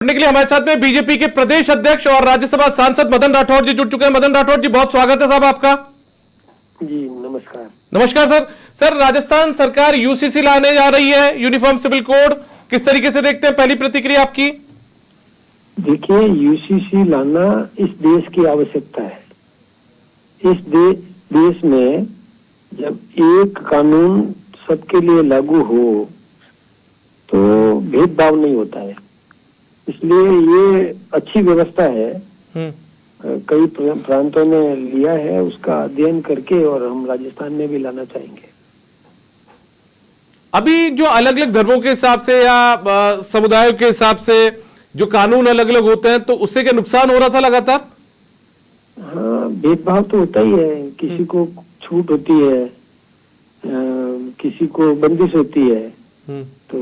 जुड़ने के लिए हमारे साथ में बीजेपी के प्रदेश अध्यक्ष और राज्यसभा सांसद मदन राठौड़ जी जुड़ चुके हैं। मदन राठौड़ जी, बहुत स्वागत है साहब आपका। जी नमस्कार। नमस्कार सर। सर, राजस्थान सरकार यूसीसी लाने जा रही है, यूनिफॉर्म सिविल कोड, किस तरीके से देखते हैं? पहली प्रतिक्रिया आपकी। देखिए, यूसीसी लाना इस देश की आवश्यकता है। इस देश में जब एक कानून सबके लिए लागू हो तो भेदभाव नहीं होता है, इसलिए ये अच्छी व्यवस्था है। कई प्रांतों ने लिया है, उसका अध्ययन करके, और हम राजस्थान में भी लाना चाहेंगे। अभी जो अलग अलग धर्मों के हिसाब से या समुदायों के हिसाब से जो कानून अलग अलग होते हैं, तो उससे क्या नुकसान हो रहा था लगातार? हाँ, भेदभाव तो होता ही है। किसी को छूट होती है, किसी को बंदिश होती है, तो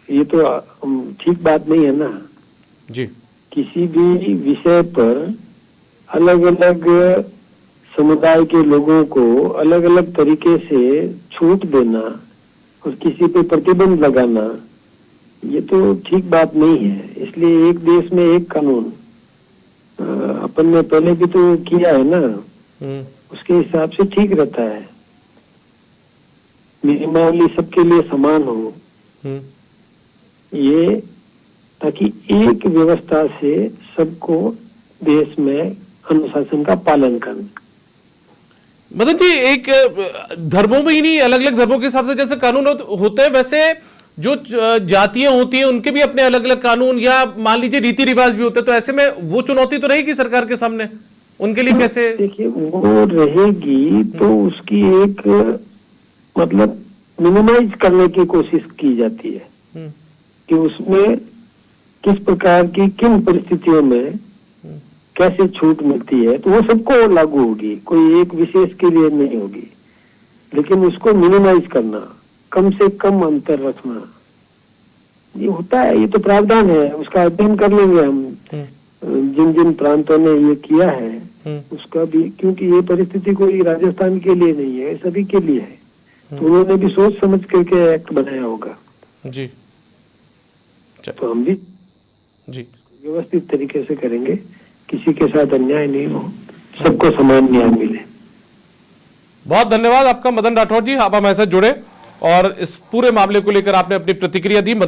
ये तो ठीक बात नहीं है ना जी। किसी भी विषय पर अलग अलग समुदाय के लोगों को अलग अलग तरीके से छूट देना और किसी पे प्रतिबंध लगाना, ये तो ठीक बात नहीं है। इसलिए एक देश में एक कानून, अपन ने पहले भी तो किया है ना, उसके हिसाब से ठीक रहता है। नियमावली सबके लिए समान हो, ये ताकि एक व्यवस्था से सबको देश में अनुशासन का पालन करना। मदन जी, एक धर्मों में ही नहीं, अलग अलग धर्मों के हिसाब से जैसे कानून होते हैं, वैसे जो जातियां होती हैं उनके भी अपने अलग अलग कानून या मान लीजिए रीति रिवाज भी होते हैं, तो ऐसे में वो चुनौती तो रहेगी सरकार के सामने, उनके लिए कैसे? देखिए, वो रहेगी तो उसकी एक मतलब मिनिमाइज करने की कोशिश की जाती है कि उसमें किस प्रकार की किन परिस्थितियों में कैसे छूट मिलती है, तो वो सबको लागू होगी, कोई एक विशेष के लिए नहीं होगी। लेकिन उसको मिनिमाइज करना, कम से कम अंतर रखना, ये होता है, ये तो प्रावधान है। उसका अध्ययन कर लेंगे हम, जिन जिन प्रांतों ने ये किया है उसका भी, क्योंकि ये परिस्थिति कोई राजस्थान के लिए नहीं है, सभी के लिए है। तो उन्होंने भी सोच समझ करके एक्ट बनाया होगा जी। तो हम भी जी व्यवस्थित तरीके से करेंगे, किसी के साथ अन्याय नहीं हो, सबको समान न्याय मिले। बहुत धन्यवाद आपका मदन राठौड़ जी, आप हमारे साथ जुड़े और इस पूरे मामले को लेकर आपने अपनी प्रतिक्रिया दी।